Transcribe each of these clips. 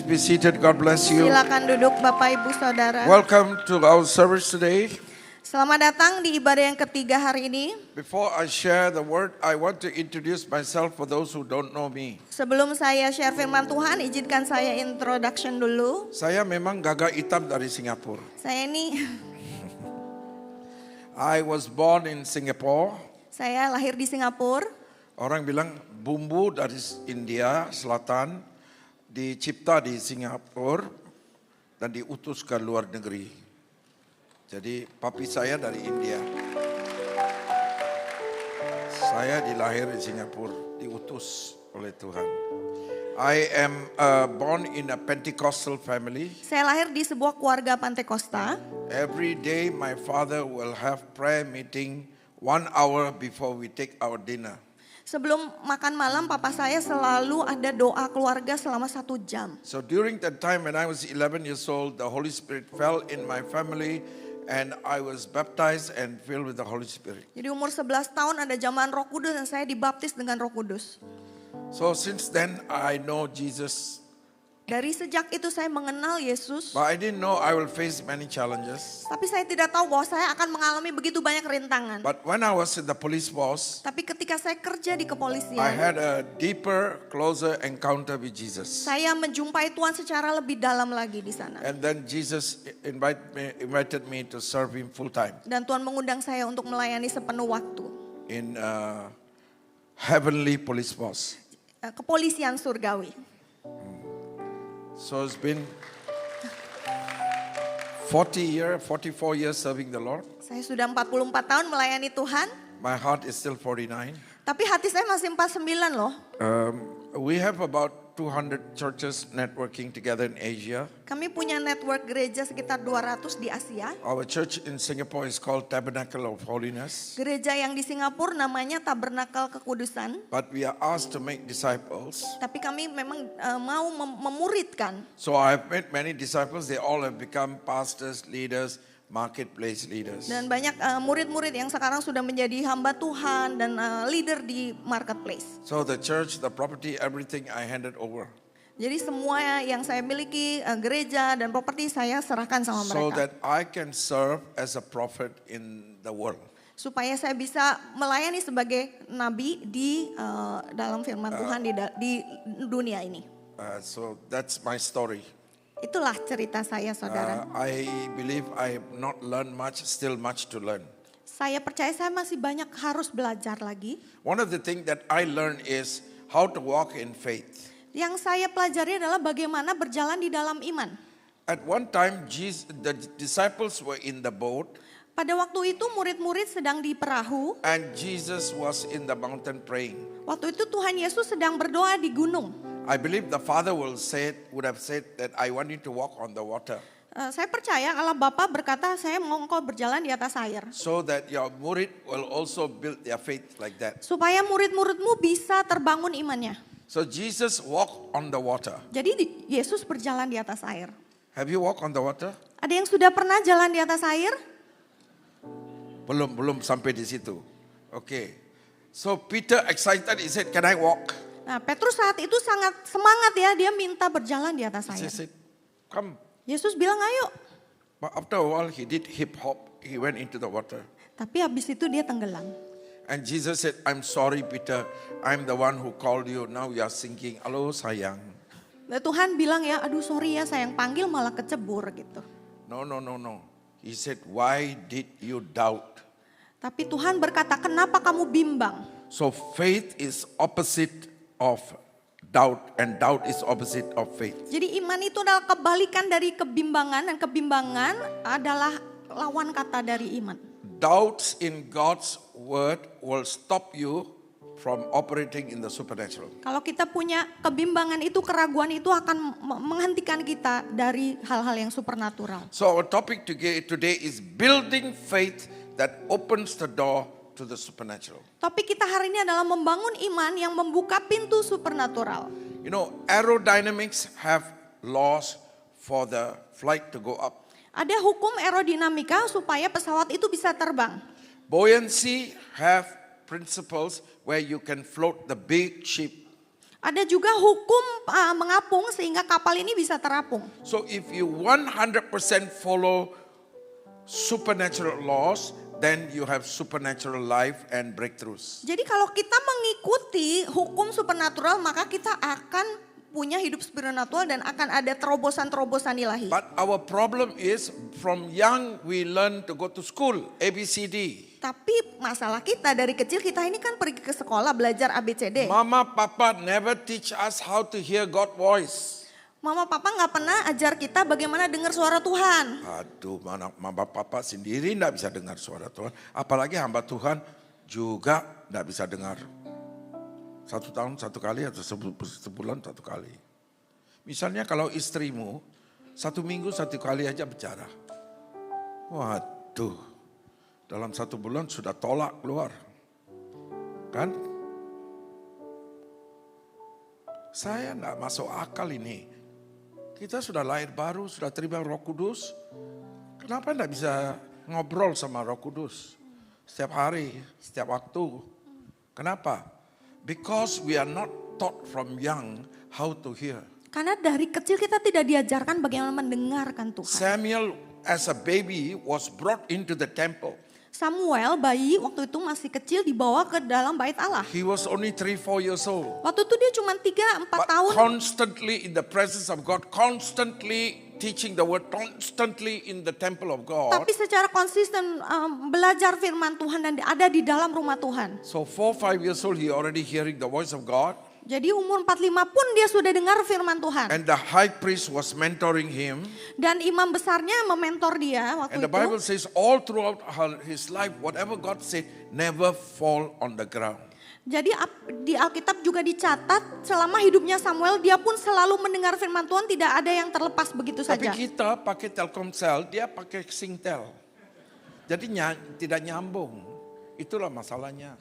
be seated. God bless you. Silakan duduk Bapak Ibu Saudara. Welcome to our service today. Selamat datang di ibadah yang ketiga hari ini. Before I share the word, I want to introduce myself for those who don't know me. Sebelum saya share firman Tuhan, izinkan saya introduction dulu. Saya memang gagak hitam dari Singapura. Saya ini, I was born in Singapore. saya lahir di Singapura. Orang bilang bumbu dari India Selatan dicipta di Singapura dan diutus ke luar negeri. Jadi papi saya dari India. Saya dilahir di Singapura, diutus oleh Tuhan. I am born in a Pentecostal family. Saya lahir di sebuah keluarga Pantekosta. Every day my father will have prayer meeting 1 hour before we take our dinner. Sebelum makan malam, papa saya selalu ada doa keluarga selama 1 jam. So during that time when I was 11 years old, the Holy Spirit fell in my family and I was baptized and filled with the Holy Spirit. Jadi umur 11 tahun ada zaman Roh Kudus dan saya dibaptis dengan Roh Kudus. So since then I know Jesus, Dari sejak itu saya mengenal Yesus. but I didn't know I will face many challenges. Tapi saya tidak tahu bahwa saya akan mengalami begitu banyak rintangan. But when I was in the police force, Tapi ketika saya kerja di I kepolisian, had a deeper, closer encounter with Jesus. saya menjumpai Tuhan secara lebih dalam lagi di sana. And then Jesus invited me to serve him full time Dan Tuhan mengundang saya untuk melayani sepenuh waktu. in heavenly police force. Kepolisian surgawi. So it's been 44 years serving the Lord. Saya sudah 44 tahun melayani Tuhan. My heart is still 49. Tapi hati saya masih 49 loh. We have about 200 churches networking together in Asia. Kami punya network gereja sekitar 200 di Asia. Our church in Singapore is called Tabernacle of Holiness. Gereja yang di Singapura namanya Tabernakel Kekudusan. But we are asked to make disciples. Tapi kami memang mau memuridkan. So I've met many disciples. They all have become pastors, leaders, marketplace leaders. Dan banyak murid-murid yang sekarang sudah menjadi hamba Tuhan dan leader di marketplace. So the church, the property, everything I handed over. Jadi semua yang saya miliki, gereja dan properti saya serahkan sama So mereka. that I can serve as a prophet in the world. Supaya saya bisa melayani sebagai nabi di dalam firman Tuhan di dunia ini. So that's my story. Itulah cerita saya, saudara. I believe I have not learned much, still much to learn. Saya percaya saya masih banyak harus belajar lagi. One of the things that I learned is how to walk in faith. Yang saya pelajari adalah bagaimana berjalan di dalam iman. At one time, the disciples were in the boat Pada waktu itu murid-murid sedang di perahu. and Jesus was in the mountain praying. Waktu itu Tuhan Yesus sedang berdoa di gunung. I believe the Father would have said that I want you to walk on the water Saya percaya kalau Bapak berkata saya mau engkau berjalan di atas air. so that your murid will also build their faith like that. Supaya murid-muridmu bisa terbangun imannya. So Jesus walked on the water. Jadi Yesus berjalan di atas air. Have you walked on the water? Ada yang sudah pernah jalan di atas air? Belum sampai di situ. Okay. So Peter excited, he said, "Can I walk?" Nah, Petrus saat itu sangat semangat ya, dia minta berjalan di atas He air. said, "Come." Yesus bilang ayo. But after a while, he did hip hop. He went into the water. Tapi habis itu dia tenggelam. And Jesus said, "I'm sorry, Peter. I'm the one who called you. Now you are sinking." Halo sayang. Nah, Tuhan bilang ya, aduh sorry ya saya yang panggil malah kecebur gitu. No. He said, "Why did you doubt?" Tapi Tuhan berkata, kenapa kamu bimbang? So faith is opposite of doubt, and doubt is opposite of faith. Jadi iman itu adalah kebalikan dari kebimbangan, dan kebimbangan adalah lawan kata dari iman. Doubts in God's word will stop you from operating in the supernatural. Kalau kita punya kebimbangan itu, keraguan itu akan menghentikan kita dari hal-hal yang supernatural. So our topic today is building faith that opens the door to the supernatural. Topik kita hari ini adalah membangun iman yang membuka pintu supernatural. You know, aerodynamics have laws for the flight to go up. Ada hukum aerodinamika supaya pesawat itu bisa terbang. Buoyancy have principles where you can float the big ship. Ada juga hukum mengapung sehingga kapal ini bisa terapung. So if you 100% follow supernatural laws, then you have supernatural life and breakthroughs. Jadi kalau kita mengikuti hukum supernatural maka kita akan punya hidup supernatural dan akan ada terobosan-terobosan ilahi. But our problem is from young we learn to go to school, ABCD. Tapi masalah kita dari kecil kita ini kan pergi ke sekolah belajar ABCD. Mama, Papa never teach us how to hear God's voice. Mama papa nggak pernah ajar kita bagaimana dengar suara Tuhan. Aduh, mana mama papa sendiri enggak bisa dengar suara Tuhan. Apalagi hamba Tuhan juga enggak bisa dengar. 1 tahun 1 kali atau sebulan 1 kali. Misalnya kalau istrimu 1 minggu 1 kali aja bicara. Waduh, dalam 1 bulan sudah tolak keluar. Kan? Saya enggak masuk akal ini. Kita sudah lahir baru, sudah terima Roh Kudus. Kenapa enggak bisa ngobrol sama Roh Kudus? Setiap hari, setiap waktu. Kenapa? Because we are not taught from young how to hear. Karena dari kecil kita tidak diajarkan bagaimana mendengarkan Tuhan. Samuel as a baby was brought into the temple. Samuel bayi waktu itu masih kecil dibawa ke dalam bait Allah. He was only 3-4 years old. Waktu itu dia cuma 3-4 But tahun. constantly in the presence of God, constantly teaching the word, constantly in the temple of God. Tapi secara konsisten belajar firman Tuhan dan ada di dalam rumah Tuhan. So 4-5 years old, he already hearing the voice of God. Jadi umur 45 pun dia sudah dengar firman Tuhan. And the high priest was mentoring him. Dan imam besarnya mementor dia waktu And the itu. Bible says all throughout his life, whatever God said, never fall on the ground. Jadi di Alkitab juga dicatat selama hidupnya Samuel dia pun selalu mendengar firman Tuhan, tidak ada yang terlepas begitu Tapi saja. kita pakai Telkomsel, dia pakai Singtel. Jadi tidak nyambung. Itulah masalahnya.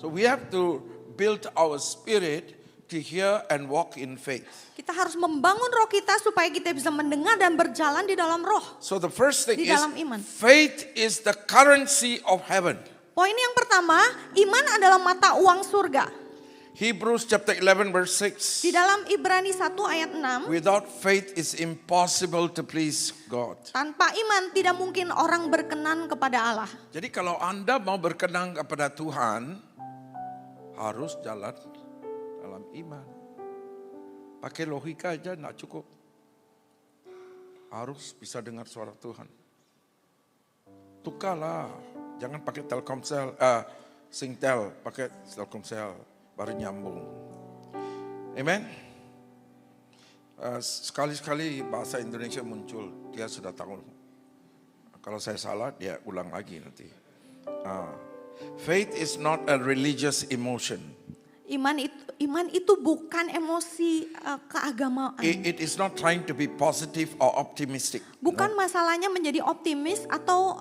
So we have to build our spirit to hear and walk in faith. Kita harus membangun roh kita supaya kita bisa mendengar dan berjalan di dalam roh. So the first thing Di is dalam iman. faith is the currency of heaven. Poin yang pertama, iman adalah mata uang surga. Hebrews chapter 11 verse 6. Di dalam Ibrani 1 ayat 6, Without faith it's impossible to please God. tanpa iman tidak mungkin orang berkenan kepada Allah. Jadi kalau Anda mau berkenan kepada Tuhan, harus jalan dalam iman. Pakai logika aja enggak cukup. Harus bisa dengar suara Tuhan. Tukarlah, jangan pakai Telkomsel, Singtel, pakai Telkomsel baru nyambung. Amen. Sekali-sekali bahasa Indonesia muncul, dia sudah tahu. Kalau saya salah, dia ulang lagi nanti. Faith is not a religious emotion. Iman itu bukan emosi keagamaan. It is not trying to be positive or optimistic. Bukan masalahnya menjadi optimis atau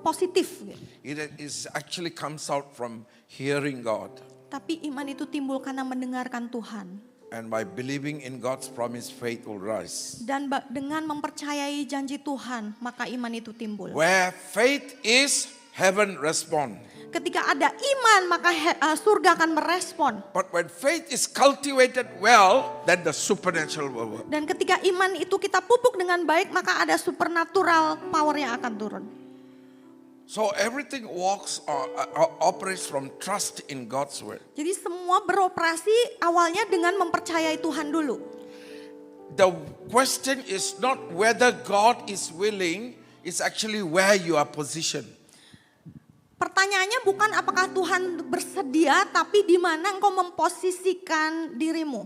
positif. It is actually comes out from hearing God. Tapi iman itu timbul karena mendengarkan Tuhan. And by believing in God's promise, faith will rise. Dan dengan mempercayai janji Tuhan, maka iman itu timbul. Where faith is, heaven respond. Ketika ada iman, maka surga akan merespon. But when faith is cultivated well, then the supernatural will work. Dan ketika iman itu kita pupuk dengan baik, maka ada supernatural power yang akan turun. So everything operates from trust in God's word. Jadi semua beroperasi awalnya dengan mempercayai Tuhan dulu. The question is not whether God is willing, it's actually where you are positioned. Pertanyaannya bukan apakah Tuhan bersedia, tapi di mana engkau memposisikan dirimu.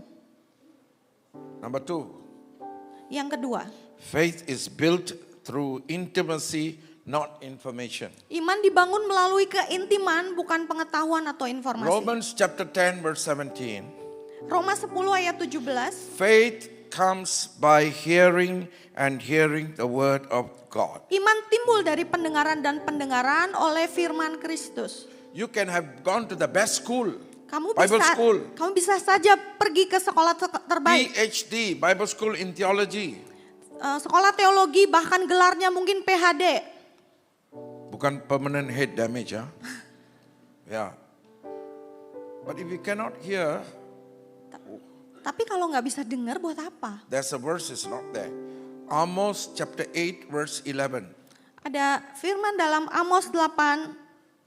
Number 2. Yang kedua, Faith is built through intimacy, not information. iman dibangun melalui keintiman, bukan pengetahuan atau informasi. Romans chapter 10 verse 17. Roma 10 ayat 17. Faith comes by hearing and hearing the word of God. Iman timbul dari pendengaran dan pendengaran oleh firman Kristus. You can have gone to the best school, Kamu Bible bisa, school, kamu bisa saja pergi ke sekolah terbaik, PhD, Bible school in theology. Sekolah teologi, bahkan gelarnya mungkin PhD. Bukan permanent head damage, ya. Yeah. But if you cannot hear Tapi kalau nggak bisa dengar buat apa? There's a verse is not there. Amos chapter 8 verse 11. Ada firman dalam Amos 8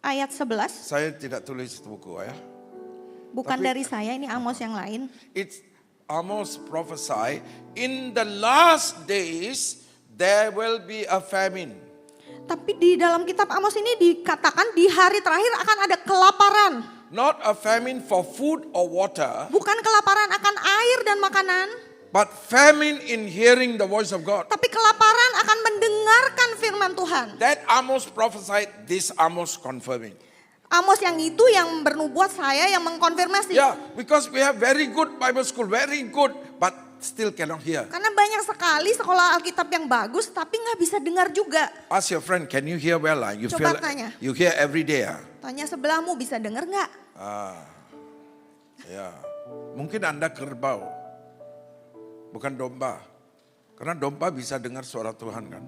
ayat 11. Saya tidak tulis itu buku ya. Bukan dari saya, ini Amos yang lain. It's Amos prophesy in the last days there will be a famine. Tapi di dalam kitab Amos ini dikatakan di hari terakhir akan ada kelaparan. Not a famine for food or water, Bukan kelaparan akan air dan makanan, but famine in hearing the voice of God. tapi kelaparan akan mendengarkan firman Tuhan. That Amos prophesied, this Amos confirming. Amos yang itu yang bernubuat, saya yang mengkonfirmasi. Yeah, because we have very good Bible school, very good, but still cannot hear. Karena banyak sekali sekolah Alkitab yang bagus tapi nggak bisa dengar juga. Ask your friend, can you hear well? You Coba feel tanya. you hear every day. Tanya sebelahmu, bisa dengar nggak? Ya, mungkin Anda kerbau, bukan domba. Karena domba bisa dengar suara Tuhan kan.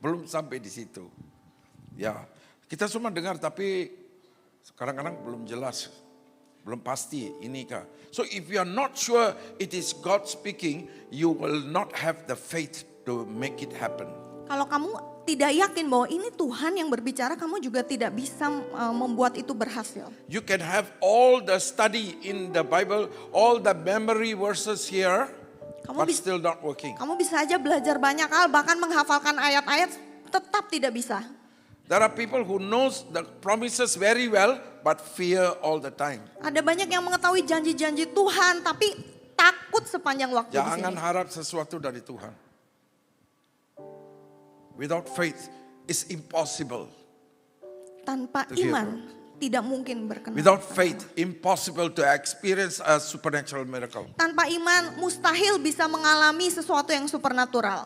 Belum sampai di situ. Ya, kita cuma dengar tapi kadang-kadang belum jelas, belum pasti inikah. So if you are not sure it is God speaking, you will not have the faith to make it happen. Kalau kamu tidak yakin bahwa ini Tuhan yang berbicara, kamu juga tidak bisa membuat itu berhasil. You can have all the study in the Bible, all the memory verses here, but still not working. Kamu bisa aja belajar banyak hal, bahkan menghafalkan ayat-ayat, tetap tidak bisa. There are people who knows the promises very well, but fear all the time. Ada banyak yang mengetahui janji-janji Tuhan, tapi takut sepanjang waktu di Jangan sini. harap sesuatu dari Tuhan. Without faith, it's impossible. Tanpa To hear iman, tidak mungkin berkenan. Without faith, impossible to experience a supernatural miracle. Tanpa iman, mustahil bisa mengalami sesuatu yang supernatural.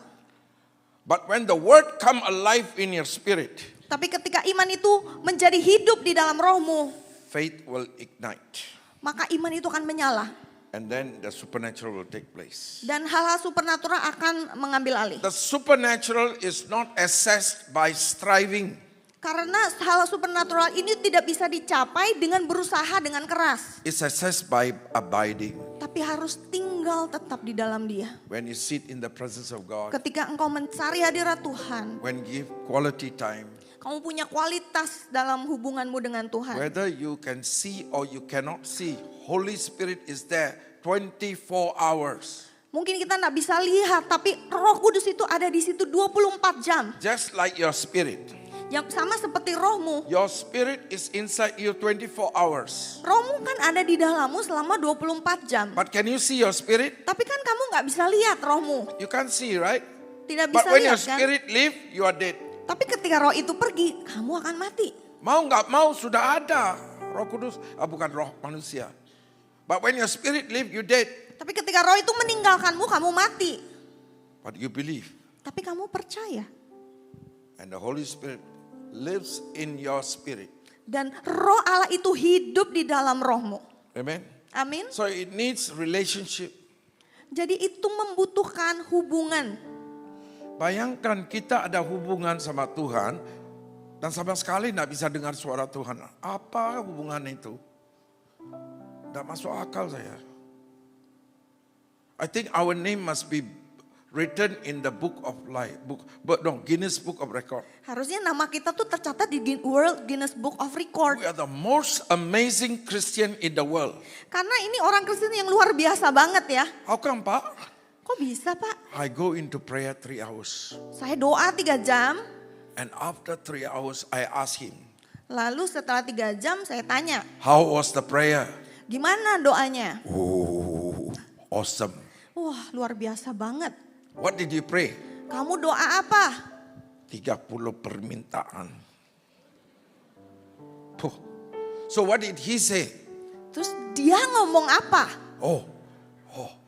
But when the word come alive in your spirit, Tapi ketika iman itu menjadi hidup di dalam rohmu, faith will ignite. maka iman itu akan menyala. And then the supernatural will take place. Dan hal-hal supernatural akan mengambil alih. The supernatural is not assessed by striving. Karena hal supernatural ini tidak bisa dicapai dengan berusaha dengan keras. It's assessed by abiding. Tapi harus tinggal tetap di dalam Dia. When you sit in the presence of God, Ketika engkau mencari hadirat Tuhan, when you give quality time, kamu punya kualitas dalam hubunganmu dengan Tuhan. whether you can see or you cannot see, Holy Spirit is there 24 hours. Mungkin kita tidak bisa lihat, tapi Roh Kudus itu ada di situ 24 jam. Just like your spirit. Yang sama seperti rohmu. Your spirit is inside you 24 hours. Rohmu kan ada di dalammu selama 24 jam. But can you see your spirit? Tapi kan kamu nggak bisa lihat rohmu. You can't see, right? Tidak But bisa when your lihat kan. spirit leave, you are dead. Tapi ketika roh itu pergi, kamu akan mati. Mau nggak mau sudah ada Roh Kudus, bukan roh manusia. But when your spirit leave, you dead. Tapi ketika roh itu meninggalkanmu, kamu mati. But you believe, Tapi kamu percaya. and the Holy Spirit lives in your spirit. Dan roh Allah itu hidup di dalam rohmu. Amen. Amin. So it needs relationship. Jadi itu membutuhkan hubungan. Bayangkan kita ada hubungan sama Tuhan dan sama sekali tidak bisa dengar suara Tuhan. Apa hubungan itu? Tidak masuk akal saya. I think our name must be written in the book of life, Guinness Book of Record. Harusnya nama kita tuh tercatat di World Guinness Book of Record. We are the most amazing Christian in the world. Karena ini orang Kristen yang luar biasa banget ya. How come, Pak? Kok bisa Pak? I go into prayer 3 hours. Saya doa 3 jam. And after 3 hours, I ask him, Lalu setelah 3 jam saya tanya, how was the prayer? gimana doanya? Oh, awesome. Wah luar biasa banget. What did you pray? Kamu doa apa? 30 permintaan. Puh. So what did he say? Terus dia ngomong apa? Oh,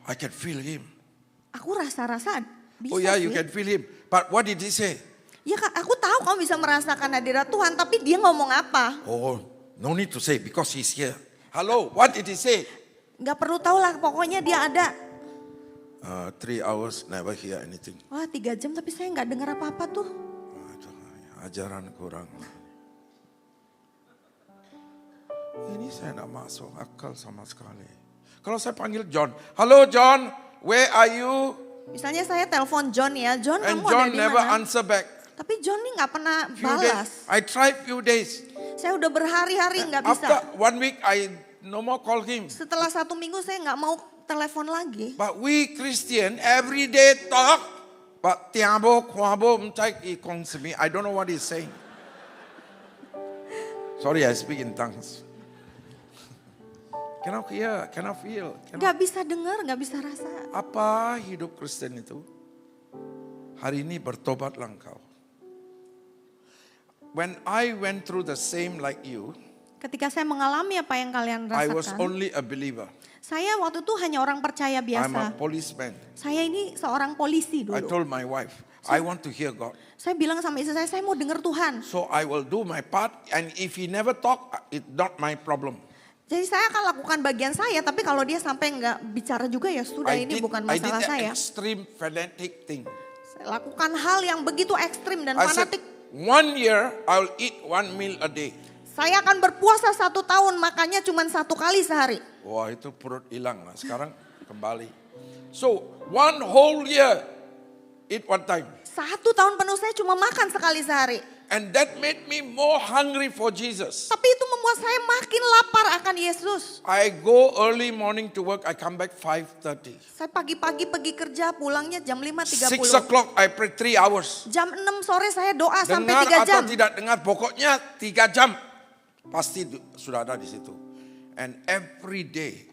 I can feel him. Aku rasa-rasa bisa Oh yeah, sih. you can feel him. But what did he say? Ya Kak, aku tahu kamu bisa merasakan hadirat Tuhan, tapi dia ngomong apa? Oh, no need to say because he's here. Hello, what did he say? Gak perlu tahu lah, pokoknya dia ada. 3 hours, never hear anything. Wah 3 jam tapi saya gak dengar apa-apa tuh. Ajaran kurang. Ini saya tidak masuk akal sama sekali. Kalau saya panggil John, halo John, where are you? Misalnya saya telepon John ya, John And kamu ada John di never mana? answer back. Tapi John nih nggak pernah Few days. balas. I tried few days. Saya udah berhari-hari nggak bisa. After 1 week, I no more call him. Setelah 1 minggu saya nggak mau telepon lagi. But we Christian every day talk. But tiabo kwabo mcai I kong semi. I don't know what he's saying. Sorry, I speak in tongues. Cannot hear, cannot feel. Nggak bisa dengar, nggak bisa rasa. Apa hidup Kristen itu? Hari ini bertobatlah engkau. When I went through the same like you, Ketika saya mengalami apa yang kalian I was rasakan, only a believer. saya waktu itu hanya orang percaya I'm a biasa. policeman. Saya ini seorang polisi I dulu. told my wife, I want to hear God. Saya bilang sama istri saya mau dengar Tuhan. So I will do my part, and if he never talk, it's not my problem. Jadi saya akan lakukan bagian saya, tapi kalau dia sampai nggak bicara juga ya sudah, ini bukan I did masalah the saya. extreme fanatic thing. Saya lakukan hal yang begitu ekstrim dan I said, fanatik. 1 year I'll eat 1 meal a day. Saya akan berpuasa 1 tahun, makannya cuma 1 kali sehari. Wah itu perut hilang lah, sekarang kembali. So 1 whole year, eat 1 time. 1 tahun penuh saya cuma makan sekali sehari. And that made me more hungry for Jesus. Tapi itu membuat saya makin lapar akan Yesus. I go early morning to work, I come back 5:30. Saya pagi-pagi pergi kerja, pulangnya jam 6 5.30. o'clock I pray 3 hours. Jam 6 sore saya doa sampai Dengar 3 jam. atau tidak dengar, pokoknya 3 jam. Pasti sudah ada di situ. And every day.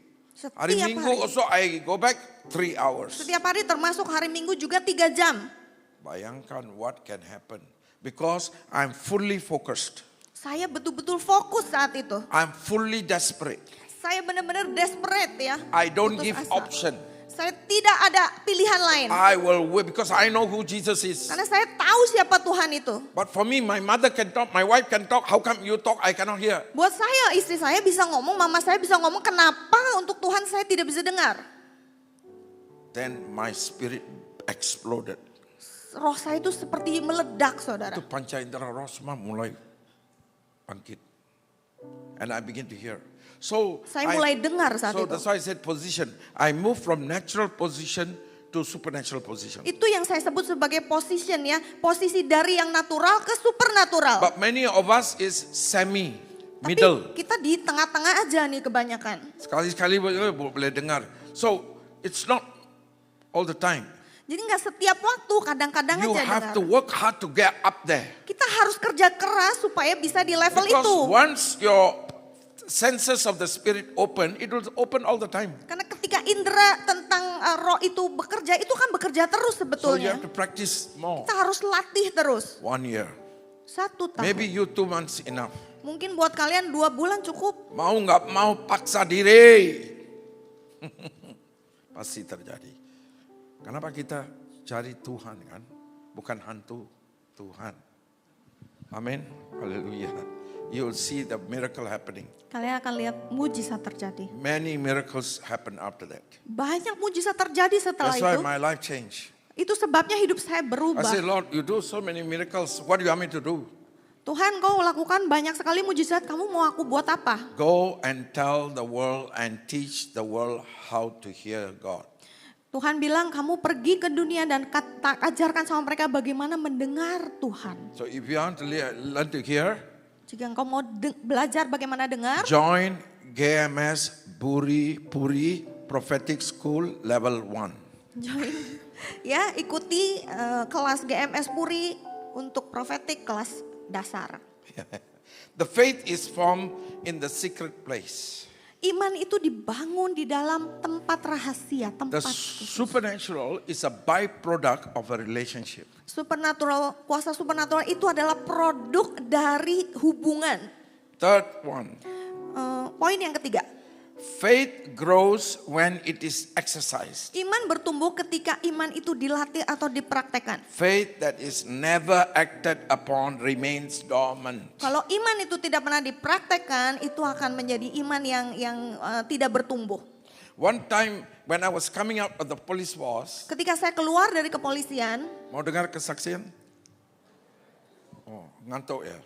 Hari Setiap Minggu hari. also I go back 3 hours. Setiap hari termasuk hari Minggu juga 3 jam. Bayangkan what can happen. Because I'm fully focused. Saya betul-betul fokus saat itu. I'm fully desperate. Saya benar-benar desperate ya. I don't Putus give asa. option. Saya tidak ada pilihan lain. I will wait because I know who Jesus is. Karena saya tahu siapa Tuhan itu. But for me, my mother can talk, my wife can talk. How come you talk? I cannot hear. Buat saya, istri saya bisa ngomong, mama saya bisa ngomong. Kenapa untuk Tuhan saya tidak bisa dengar? Then my spirit exploded. Roh saya itu seperti meledak, saudara. Itu panca indera roh semua mulai bangkit. And I begin to hear. So Saya mulai dengar saat so itu. that's why I said position. I move from natural position to supernatural position. Itu yang saya sebut sebagai position ya. Posisi dari yang natural ke supernatural. But many of us is semi, Tapi middle. kita di tengah-tengah aja nih kebanyakan. Sekali-sekali boleh dengar. So it's not all the time. Jadi nggak setiap waktu, kadang-kadang You aja have dengar. to work hard to get up there. Kita harus kerja keras supaya bisa di level Because itu. once your senses of the spirit open, it will open all the time. Karena ketika indera tentang roh itu bekerja, itu kan bekerja terus So you sebetulnya. have to practice more. Kita harus latih terus. 1 year. 1 tahun. Maybe you 2 months enough. Mungkin buat kalian 2 bulan cukup. Mau nggak mau paksa diri. Pasti terjadi. Kenapa kita cari Tuhan kan? Bukan hantu, Tuhan. Amin. Haleluya. You will see the miracle happening. Kalian akan lihat mujizat terjadi. Many miracles happen after that. Banyak mujizat terjadi setelah That's why itu. my life changed. Itu sebabnya hidup saya I berubah. say, Lord, you do so many miracles. What do you want me to do? Tuhan, kau lakukan banyak sekali mujizat, kamu mau aku buat apa? Go and tell the world and teach the world how to hear God. Tuhan bilang kamu pergi ke dunia dan ajarkan sama mereka bagaimana mendengar Tuhan. So if you want to learn to hear, Jika engkau mau belajar bagaimana dengar, join GMS Puri Prophetic School Level 1. join, ya ikuti kelas GMS Puri untuk prophetic kelas dasar. The faith is formed in the secret place. Iman itu dibangun di dalam tempat rahasia, The tempat khusus. supernatural is a byproduct of a relationship. Supernatural, kuasa supernatural itu adalah produk dari hubungan. Third one, Poin yang ketiga, faith grows when it is exercised. iman bertumbuh ketika iman itu dilatih atau dipraktekkan. Faith that is never acted upon remains dormant. Kalau iman itu tidak pernah dipraktekkan, itu akan menjadi iman yang tidak bertumbuh. One time when I was coming out of the police force, Ketika saya keluar dari kepolisian, mau dengar kesaksian? Oh, ngantuk ya?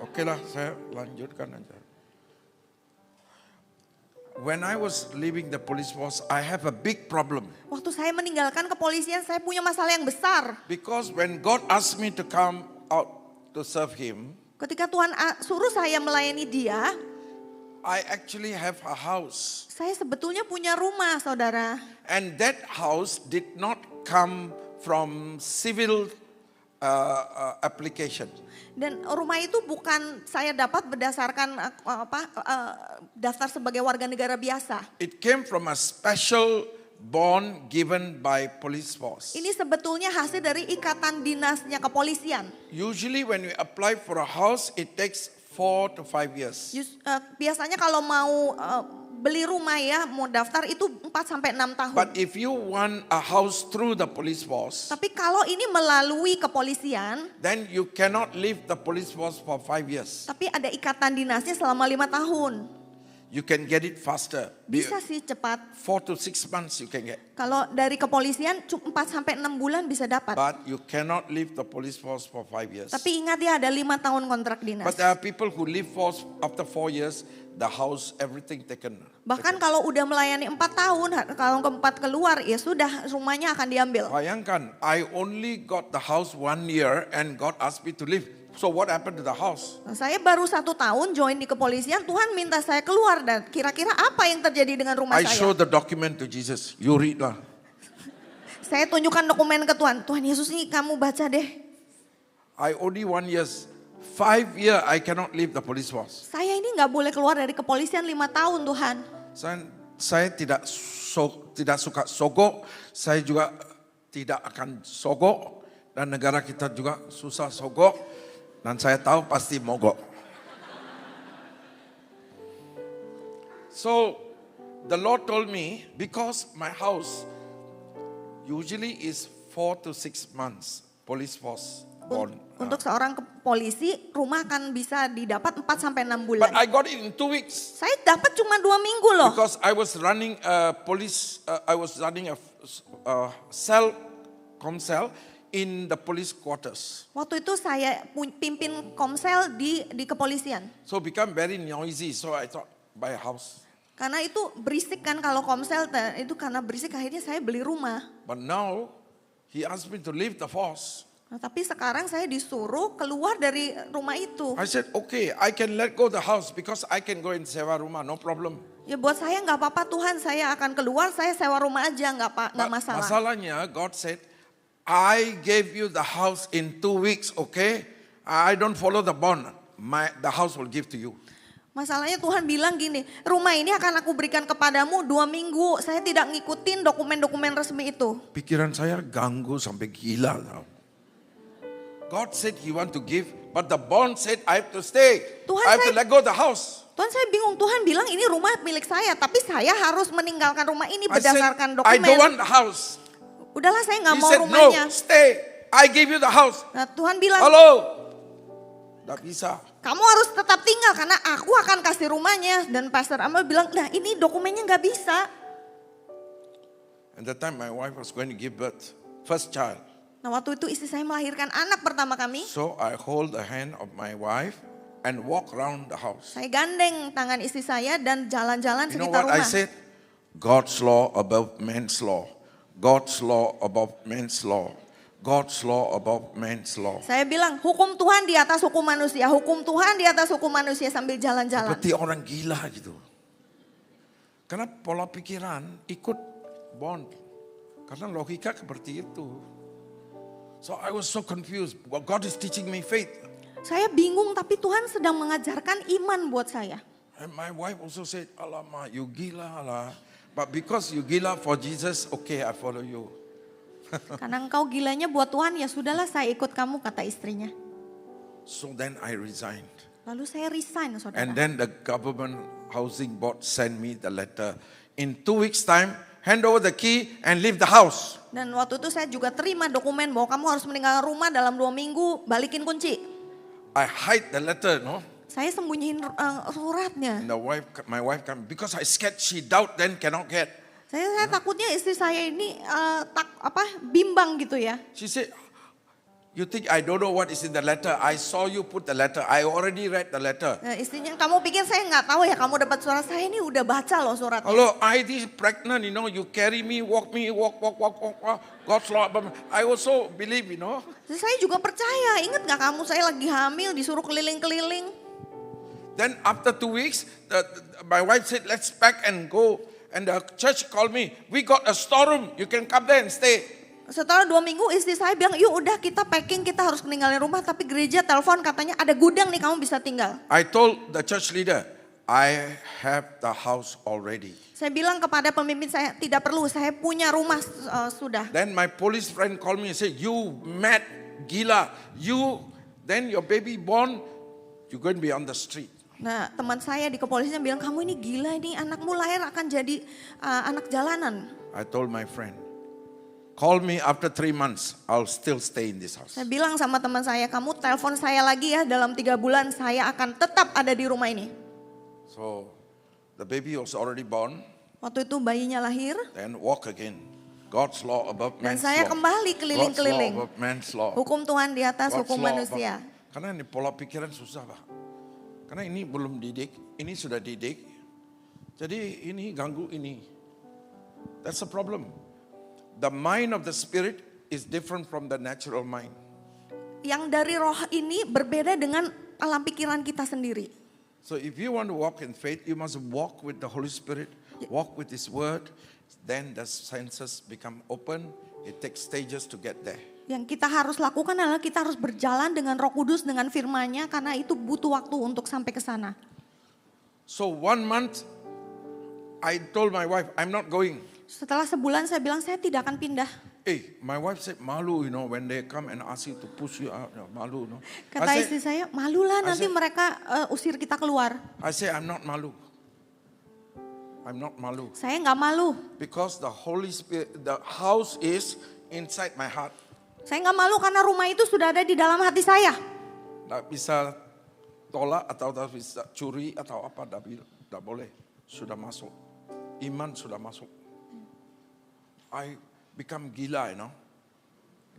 Oke lah, saya lanjutkan aja. when I was leaving the police force, I have a big problem. Waktu saya meninggalkan kepolisian, saya punya masalah yang besar. Because when God asked me to come out to serve Him, Ketika Tuhan suruh saya melayani Dia, I actually have a house. saya sebetulnya punya rumah, saudara. And that house did not come from civil application. Dan rumah itu bukan saya dapat berdasarkan daftar sebagai warga negara biasa. It came from a special bond given by police force. Ini sebetulnya hasil dari ikatan dinasnya kepolisian. Usually when we apply for a house, it takes 4 to 5 years. Biasanya kalau mau beli rumah ya, mau daftar itu 4 sampai 6 tahun. But if you want a house through the police force, Tapi kalau ini melalui kepolisian, then you cannot leave the police force for 5 years. tapi ada ikatan dinasnya selama 5 tahun. You can get it faster. Bisa sih cepat. 4 to 6 months you can get. Kalau dari kepolisian 4 sampai 6 bulan bisa dapat. But you cannot leave the police force for 5 years. Tapi ingat ya, ada 5 tahun kontrak dinas. But there are people who leave force after 4 years, the house, everything taken. Bahkan kalau udah melayani 4 tahun, kalau keempat keluar ya sudah, rumahnya akan diambil. Bayangkan, I only got the house 1 year and God asked me to leave. So what happened to the house? Nah, saya baru 1 tahun join di kepolisian, Tuhan minta saya keluar, dan kira-kira apa yang terjadi dengan rumah I saya? show the document to Jesus. You read lah. Saya tunjukkan dokumen ke Tuhan. Tuhan Yesus, ini kamu baca deh. I only 1 year. 5 year I cannot leave the police force. Saya ini nggak boleh keluar dari kepolisian 5 tahun Tuhan. Saya tidak suka sogok. Saya juga tidak akan sogok. Dan negara kita juga susah sogok. Dan saya tahu pasti mogok. So the Lord told me, because my house usually is 4 to 6 months police force bond. Untuk seorang polisi, rumah akan bisa didapat 4 sampai 6 bulan. But I got it in 2 weeks. Saya dapat cuma 2 minggu loh. Because I was running a cell, comcell in the police quarters. Waktu itu saya pimpin komsel di kepolisian. So become very noisy. So I thought buy a house. Karena itu berisik kan kalau komsel, itu karena berisik akhirnya saya beli rumah. But now he asked me to leave the force. Nah, tapi sekarang saya disuruh keluar dari rumah itu. I said, okay, I can let go the house because I can go and sewa rumah, no problem. Ya buat saya nggak apa-apa Tuhan, saya akan keluar, saya sewa rumah aja, nggak masalah. Masalahnya God said, I gave you the house in 2 weeks, okay? I don't follow the bond. The house will give to you. Masalahnya Tuhan bilang gini, rumah ini akan aku berikan kepadamu 2 minggu. Saya tidak ngikutin dokumen-dokumen resmi itu. Pikiran saya ganggu sampai gila. God said He want to give, but the bond said I have to stay. Tuhan, I have to let go the house. Tuhan, saya bingung. Tuhan bilang ini rumah milik saya, tapi saya harus meninggalkan rumah ini I said, berdasarkan I don't want dokumen. the house. Udahlah, saya nggak He mau said, rumahnya. no, stay. I gave you the house. Nah, Tuhan bilang, Halo. Tidak bisa. kamu harus tetap tinggal karena aku akan kasih rumahnya. Dan Pastor Amal bilang, nah ini dokumennya nggak bisa. And that time my wife was going to give birth, first child. Nah, waktu itu istri saya melahirkan anak pertama kami. So I hold the hand of my wife and walk around the house. Saya gandeng tangan istri saya dan jalan-jalan You know sekitar what I rumah. said? God's law above man's law. God's law above man's law. God's law above man's law. Saya bilang, hukum Tuhan di atas hukum manusia. Hukum Tuhan di atas hukum manusia sambil jalan-jalan. Seperti orang gila gitu. Karena pola pikiran ikut bond. Karena logika seperti itu. So I was so confused. Well, God is teaching me faith. Saya bingung, tapi Tuhan sedang mengajarkan iman buat saya. And my wife also said, Alamak, you gila lah. But because you gila for Jesus, okay, I follow you. Karena engkau gilanya buat Tuhan, ya sudahlah saya ikut kamu, kata istrinya. So then I resigned. Lalu saya resign, saudara. And then the government housing board sent me the letter. In 2 weeks time, hand over the key and leave the house. Dan waktu itu saya juga terima dokumen bahwa kamu harus meninggalkan rumah dalam 2 minggu, balikin kunci. I hide the letter, no? Saya sembunyiin suratnya. And my wife come because I scared she doubt then cannot get. Saya takutnya istri saya ini bimbang gitu ya. She said, You think I don't know what is in the letter? I saw you put the letter. I already read the letter. Nah, istrinya, kamu pikir saya nggak tahu ya kamu dapat surat? Saya ini udah baca loh suratnya. Hello, I this pregnant, you carry me, walk. God's law. I also believe, Saya juga percaya, ingat nggak kamu saya lagi hamil disuruh keliling-keliling. Then after 2 weeks, my wife said, let's pack and go. And the church called me. We got a storeroom. You can come there and stay. Setelah 2 minggu istri saya bilang, yuk udah kita packing, kita harus meninggalin rumah. Tapi gereja telepon katanya ada gudang nih kamu bisa tinggal. I told the church leader, I have the house already. Saya bilang kepada pemimpin saya, tidak perlu, saya punya rumah sudah. Then my police friend called me and said, you mad, gila. Then your baby born, you're going to be on the street. Nah teman saya di kepolisian bilang, kamu ini gila, ini anakmu lahir akan jadi anak jalanan. I told my friend, call me after 3 months, I'll still stay in this house. Saya bilang sama teman saya, kamu telepon saya lagi ya, dalam 3 bulan saya akan tetap ada di rumah ini. So the baby was already born, Waktu itu bayinya lahir. then walk again. God's law above Dan man's saya law. kembali God's law keliling-keliling. above man's law. Hukum Tuhan di atas God's hukum law manusia. Karena ini pola pikiran susah, Pak. Karena ini belum didik, ini sudah didik. Jadi ini ganggu ini. That's a problem. The mind of the spirit is different from the natural mind. Yang dari roh ini berbeda dengan alam pikiran kita sendiri. So if you want to walk in faith, you must walk with the Holy Spirit, walk with His Word. Then the senses become open. It takes stages to get there. Yang kita harus lakukan adalah kita harus berjalan dengan Roh Kudus, dengan firman-Nya, karena itu butuh waktu untuk sampai ke sana. So 1 month, I told my wife, I'm not going. Setelah sebulan saya bilang saya tidak akan pindah. My wife said, malu, when they come and ask you to push you out, malu, Kata I istri saya, malulah nanti mereka usir kita keluar. say, I'm not malu. I'm not malu. Saya nggak malu. Because the Holy Spirit, the house is inside my heart. Saya nggak malu karena rumah itu sudah ada di dalam hati saya. Tak bisa tolak atau tak bisa curi atau apa, tak boleh. Sudah masuk. Iman sudah masuk. I become gila,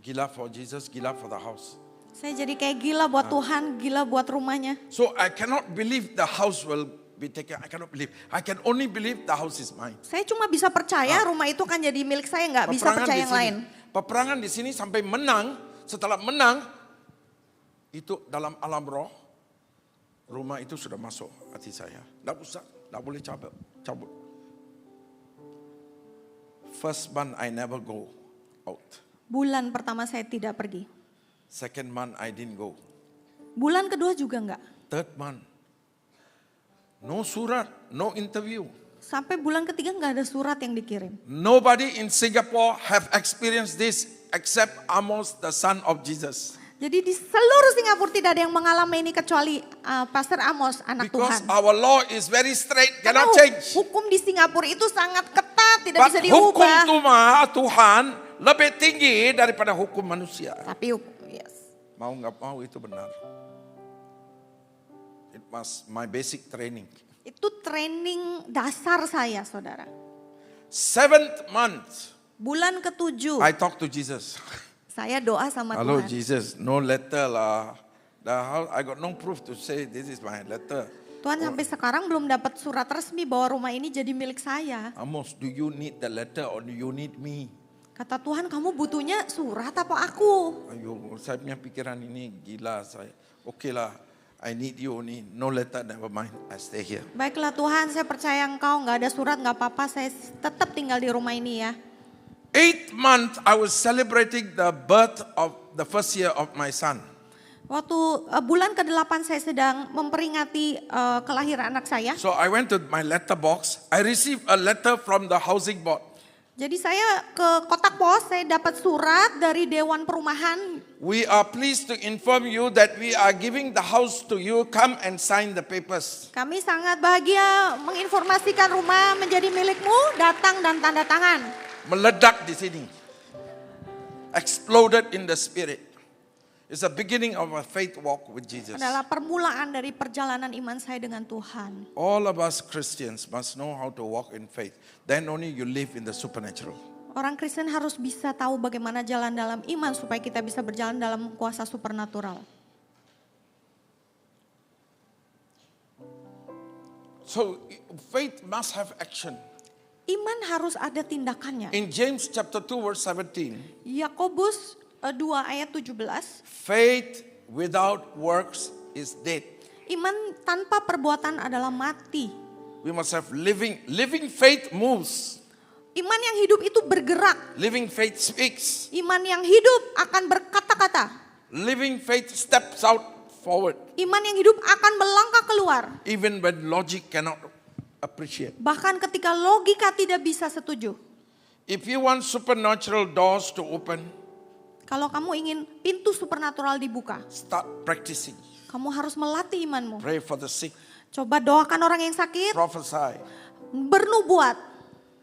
Gila for Jesus, gila for the house. Saya jadi kayak gila buat Tuhan, gila buat rumahnya. So I cannot believe the house will be taken. I cannot believe. I can only believe the house is mine. Saya cuma bisa percaya rumah itu kan jadi milik saya, nggak bisa percaya yang lain. Peperangan di sini sampai menang. Setelah menang, itu dalam alam roh, rumah itu sudah masuk hati saya. Tidak boleh cabut. First month I never go out. Bulan pertama saya tidak pergi. Second month I didn't go. Bulan kedua juga enggak. Third month, no surat, no interview. Sampai bulan ketiga enggak ada surat yang dikirim. Nobody in Singapore have experienced this except Amos, the son of Jesus. Jadi di seluruh Singapura tidak ada yang mengalami ini kecuali Pastor Amos, anak Because Tuhan. our law is very straight, Karena cannot change. hukum di Singapura itu sangat ketat, tidak But bisa hukum diubah. Tuhan lebih tinggi daripada hukum manusia. Tapi yes. Mau nggak mau itu benar. It was my basic training. Itu training dasar saya, saudara. 7th month, Bulan ke-7, I talk to Jesus. saya doa sama Hello Tuhan. Jesus, no letter lah. I got no proof to say this is my letter. Tuhan sampai sekarang belum dapat surat resmi bahwa rumah ini jadi milik saya. Amos, do you need the letter or do you need me? Kata Tuhan, kamu butuhnya surat apa aku? Ayo, saya punya pikiran ini gila saya. Oke lah, I need you only. No letter, never mind. I stay here. Baiklah Tuhan, saya percaya Engkau, nggak ada surat, nggak apa-apa, saya tetap tinggal di rumah ini ya. 8th month, I was celebrating the birth of the first year of my son. Waktu bulan ke-8 saya sedang memperingati kelahiran anak saya. So I went to my letter box. I received a letter from the housing board. Jadi saya ke kotak pos, saya dapat surat dari Dewan Perumahan. We are pleased to inform you that we are giving the house to you. Come and sign the papers. Kami sangat bahagia menginformasikan rumah menjadi milikmu, datang dan tanda tangan. Meledak di sini. Exploded in the spirit. It's the beginning of a faith walk with Jesus. Adalah permulaan dari perjalanan iman saya dengan Tuhan. All of us Christians must know how to walk in faith. Then only you live in the supernatural. Orang Kristen harus bisa tahu bagaimana jalan dalam iman supaya kita bisa berjalan dalam kuasa supernatural. So faith must have action. Iman harus ada tindakannya. In James chapter 2 verse 17, Yakobus 2 ayat 17. faith without works is dead. Iman tanpa perbuatan adalah mati. We must have living faith moves. Iman yang hidup itu bergerak. Living faith speaks. Iman yang hidup akan berkata-kata. Living faith steps out forward. Iman yang hidup akan melangkah keluar. Even when logic cannot appreciate. Bahkan ketika logika tidak bisa setuju. If you want supernatural doors to open, Kalau kamu ingin pintu supernatural dibuka, start practicing. kamu harus melatih imanmu. Pray for the sick. Coba doakan orang yang sakit, Prophesy. bernubuat,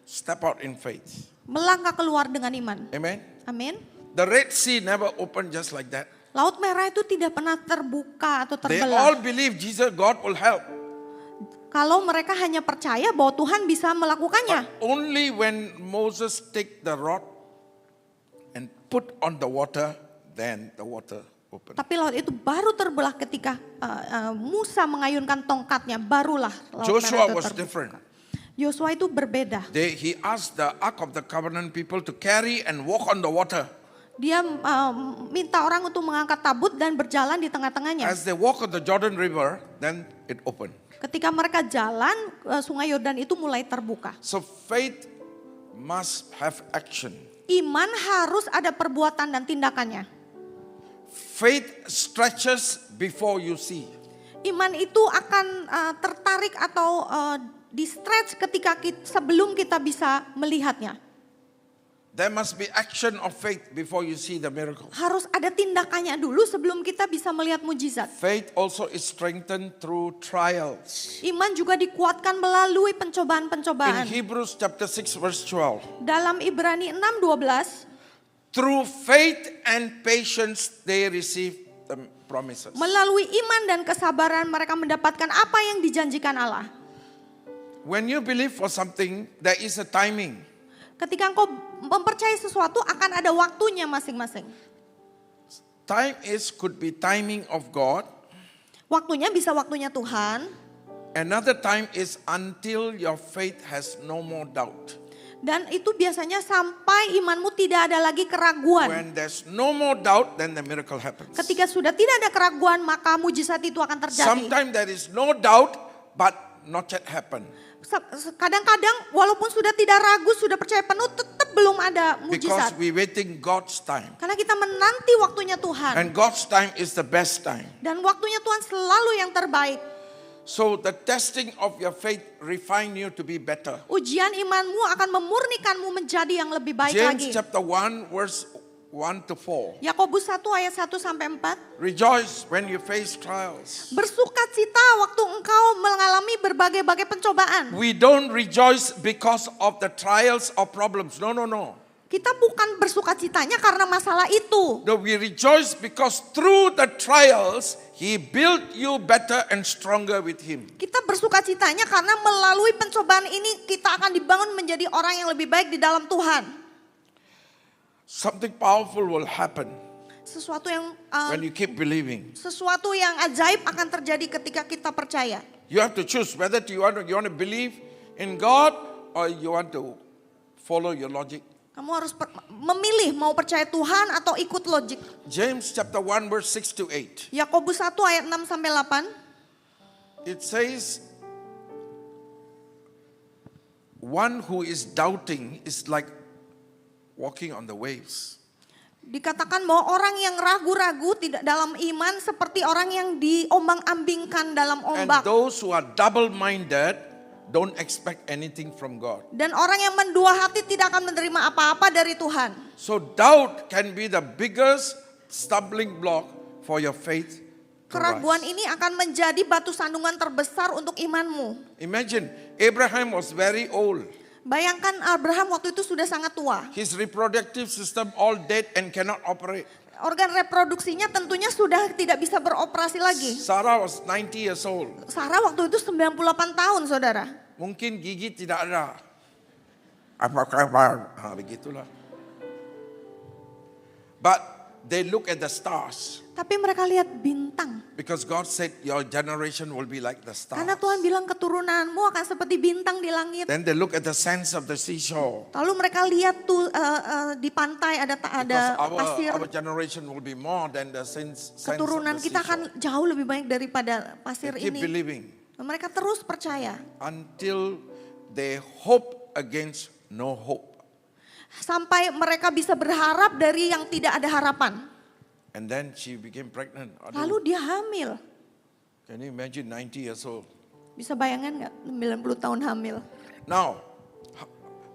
Step out in faith. melangkah keluar dengan iman. Amen. Amin. The Red Sea never opened just like that. Laut Merah itu tidak pernah terbuka atau They all terbelah. believe Jesus, God will help. Kalau mereka hanya percaya bahwa Tuhan bisa melakukannya. But only when Moses take the rod and put on the water, then the water opened. Tapi laut itu baru terbelah ketika Musa mengayunkan tongkatnya, barulah laut Joshua Merah itu was terbuka. different. Yosua itu berbeda. He asked the Ark of the Covenant people to carry and walk on the water. Dia minta orang untuk mengangkat tabut dan berjalan di tengah-tengahnya. As they walk on the Jordan River, then it opened. Ketika mereka jalan, sungai Yordan itu mulai terbuka. So faith must have action. Iman harus ada perbuatan dan tindakannya. Faith stretches before you see. Iman itu akan tertarik atau di-stretch ketika sebelum kita bisa melihatnya. There must be action of faith before you see the miracle. Harus ada tindakannya dulu sebelum kita bisa melihat mujizat. Faith also is strengthened through trials. Iman juga dikuatkan melalui In pencobaan-pencobaan. Hebrews chapter 6 verse 12. Dalam Ibrani 6:12, Through faith and patience they receive the promises. melalui iman dan kesabaran mereka mendapatkan apa yang dijanjikan Allah. When you believe for something, there is a timing. Ketika engkau mempercayai sesuatu akan ada waktunya masing-masing. Time could be timing of God. Waktunya bisa waktunya Tuhan. Another time is until your faith has no more doubt. Dan itu biasanya sampai imanmu tidak ada lagi keraguan. When there's no more doubt, then the miracle happens. Ketika sudah tidak ada keraguan, maka mujizat itu akan terjadi. Sometimes there is no doubt, but not yet happen. Kadang-kadang walaupun sudah tidak ragu, sudah percaya penuh, tetap belum ada Because mujizat. we waiting God's time. Karena kita menanti waktunya Tuhan. And God's time is the best time. Dan waktunya Tuhan selalu yang terbaik. So the testing of your faith refine you to be better. Ujian imanmu akan memurnikanmu menjadi yang lebih baik James lagi. chapter 1 verse 1 to 4. Yakobus 1 ayat 1 sampai 4. Rejoice when you face trials. Bersukacita waktu engkau mengalami berbagai-bagai pencobaan. We don't rejoice because of the trials or problems. No, no, no. Kita bukan bersukacitanya karena masalah itu. No, we rejoice because through the trials, He built you better and stronger with Him. Kita bersukacitanya karena melalui pencobaan ini kita akan dibangun menjadi orang yang lebih baik di dalam Tuhan. Something powerful will happen Sesuatu yang when you keep believing. sesuatu yang ajaib akan terjadi ketika kita percaya. You have to choose whether you want to believe in God or you want to follow your logic. Kamu harus memilih mau percaya Tuhan atau ikut logik. James chapter 1 verse 6 to 8. Yakobus 1 ayat 6 sampai 8. It says, one who is doubting is like walking on the waves. Dikatakan bahwa orang yang ragu-ragu tidak dalam iman seperti orang yang diombang-ambingkan dalam And ombak. those who are double-minded don't expect anything from God. Dan orang yang mendua hati tidak akan menerima apa-apa dari Tuhan. So doubt can be the biggest stumbling block for your faith to Keraguan rise. ini akan menjadi batu sandungan terbesar untuk imanmu. Imagine, Abraham was very old. Bayangkan Abraham waktu itu sudah sangat tua. His reproductive system all dead and cannot operate. Organ reproduksinya tentunya sudah tidak bisa beroperasi lagi. Sarah was 90 years old. Sarah waktu itu 98 tahun, saudara. Mungkin gigi tidak ada. Apa kabar? Begitulah. But they look at the stars. Tapi mereka lihat bintang. Because God said your generation will be like the stars. Karena Tuhan bilang keturunanmu akan seperti bintang di langit. Then they look at the sands of the seashore. Lalu mereka lihat tuh di pantai ada pasir. Our generation will be more than the sands of Keturunan the kita seashore. akan jauh lebih banyak daripada pasir They keep ini. believing Mereka terus percaya. until they hope against no hope. Sampai mereka bisa berharap dari yang tidak ada harapan. And then she became pregnant. Aduh, Lalu dia hamil. can you imagine 90 years old? Bisa bayangkan gak 90 tahun hamil? Now,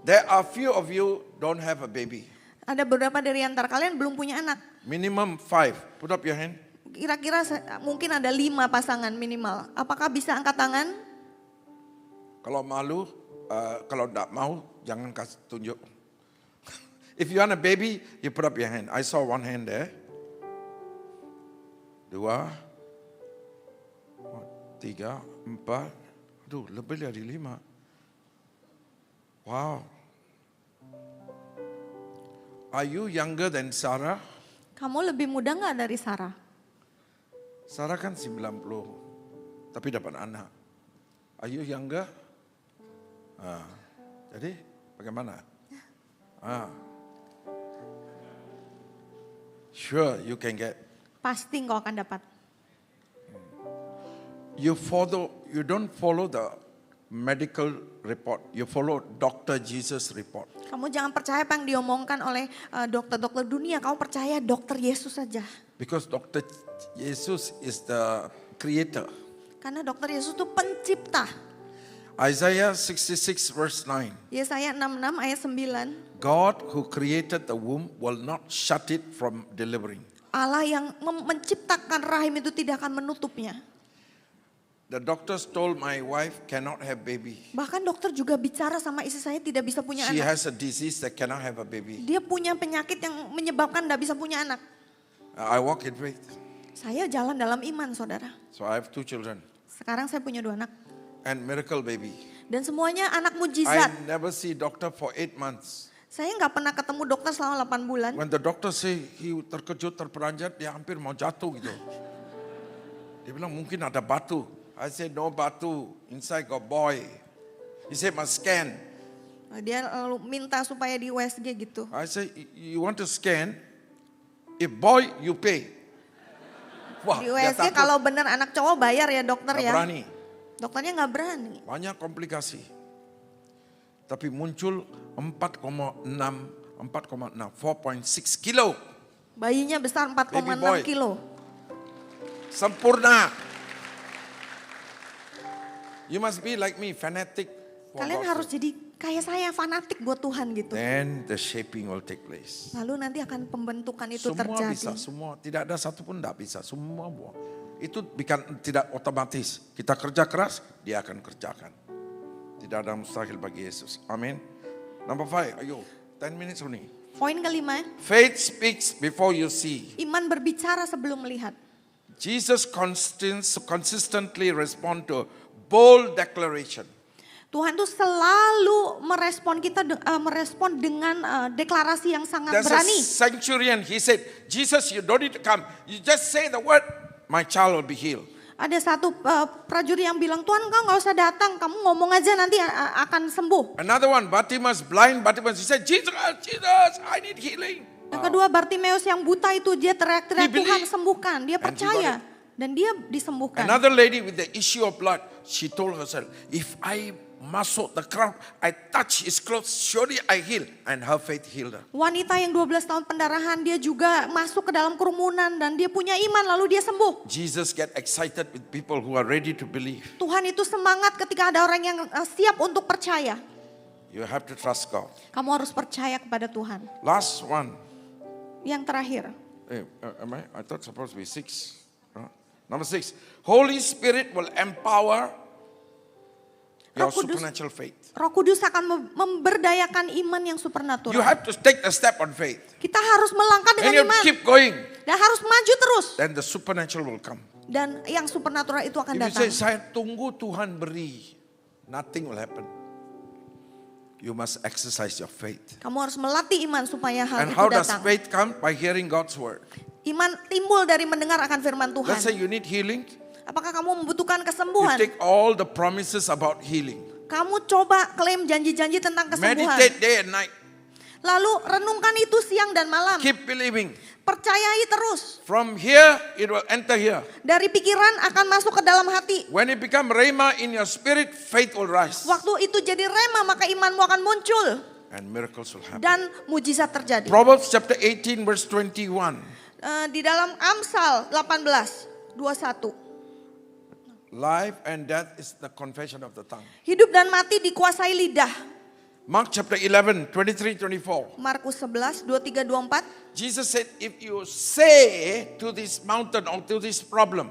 there are few of you don't have a baby. Ada beberapa dari antara kalian belum punya anak. Minimum 5. Put up your hand. Kira-kira mungkin ada 5 pasangan minimal. Apakah bisa angkat tangan? Kalau malu, kalau tidak mau, jangan kasih tunjuk. If you want a baby, you put up your hand. I saw one hand there. 2, 3, 4. Aduh, lebih dari 5. Wow. Are you younger than Sarah? Kamu lebih muda gak dari Sarah? Sarah kan 90, tapi dapat anak. Are you younger? Jadi bagaimana? Sure, you can get. Pasti engkau akan dapat. You don't follow the medical report. You follow Dr. Jesus report. Kamu jangan percaya apa yang diomongkan oleh dokter-dokter dunia. Kamu percaya dokter Yesus saja. Because Dr. Jesus is the creator. Karena dokter Yesus itu pencipta. Isaiah 66 verse 9. Yesaya 66 ayat 9. God who created the womb will not shut it from delivering. Allah yang menciptakan rahim itu tidak akan menutupnya. The doctors told my wife cannot have baby. Bahkan dokter juga bicara sama istri saya tidak bisa punya She anak. has a disease that cannot have a baby. Dia punya penyakit yang menyebabkan tidak bisa punya anak. I walk in faith. Saya jalan dalam iman, saudara. So I have 2 children Sekarang saya punya 2 anak. and miracle baby. Dan semuanya anak I mujizat. never see doctor for 8 months. Saya nggak pernah ketemu dokter selama 8 bulan. When the doctor say he terkejut, terperanjat, dia hampir mau jatuh gitu. Dia bilang mungkin ada batu. I said no batu, inside got boy. He said must scan. Dia lalu minta supaya di USG gitu. I said you want to scan? If boy you pay. Wah, Di dia USG takut. kalau benar anak cowok bayar ya dokter Nggak ya. berani. Dokternya nggak berani. Banyak komplikasi. Tapi muncul 4,6, 4,6, 4.6 kilo. Bayinya besar Baby boy. 4,6 kilo. Sempurna. You must be like me, fanatic. for Kalian God's harus will. jadi kayak saya, fanatik buat Tuhan gitu. Then the shaping will take place. Lalu nanti akan pembentukan itu Semua terjadi. bisa, semua. Tidak ada satupun tidak bisa. Semua buah. Itu bukan tidak otomatis. Kita kerja keras, dia akan kerjakan. Tidak ada mustahil bagi Yesus. Amin. Number 5, ayo. 10 minutes only. Poin kelima, Faith speaks before you see. iman berbicara sebelum melihat. Jesus consistently respond to bold declaration. Tuhan tuh selalu merespon dengan deklarasi yang sangat There's a berani. centurion, he said, Jesus, you don't need to come. You just say the word, my child will be healed. Ada satu prajurit yang bilang, Tuhan engkau nggak usah datang, kamu ngomong aja nanti akan sembuh. Another one, Bartimaeus, blind Bartimaeus, he said, Jesus, I need healing. Yang kedua Bartimeus yang buta itu dia teriak-teriak, He believed. Tuhan sembuhkan. Dia And he percaya got dan dia disembuhkan. Another lady with the issue of blood, she told herself, if I masuk the crowd, I touch his clothes, surely I heal. And her faith healed her. Wanita yang 12 tahun pendarahan dia juga masuk ke dalam kerumunan dan dia punya iman lalu dia sembuh. Jesus get excited with people who are ready to believe. Tuhan itu semangat ketika ada orang yang siap untuk percaya. You have to trust God. Kamu harus percaya kepada Tuhan. Last one. Yang terakhir, I thought supposed to be 6. Number 6. Holy Spirit will empower your Roh Kudus. supernatural faith. Roh Kudus akan memberdayakan iman yang You supernatural. have to take the step on faith. Kita harus melangkah And dengan you iman keep going. dan harus maju terus. Then the supernatural will come. Dan yang supernatural itu akan If you say, datang. saya tunggu Tuhan beri, nothing will happen. You must exercise your faith. Kamu harus melatih iman supaya hal And itu how does datang. faith come? By hearing God's word. Iman timbul dari mendengar akan firman Tuhan. Let's say you need healing. Apakah kamu membutuhkan You kesembuhan? take all the promises about healing. Kamu coba klaim janji-janji tentang kesembuhan. Meditate day and night. Lalu renungkan itu siang dan malam. Keep believing. Percayai terus. From here, it will enter here. Dari pikiran akan masuk ke dalam hati. When it become rhema in your spirit, faith will rise. Waktu itu jadi rema, maka imanmu akan muncul. And miracles will happen. Dan mujizat terjadi. Proverbs chapter 18 verse 21. Di dalam Amsal 18:21. Life and death is the confession of the tongue. Hidup dan mati dikuasai lidah. Mark chapter 11, 23, 24. Markus 11, 23, 24. Jesus said, if you say to this mountain or to this problem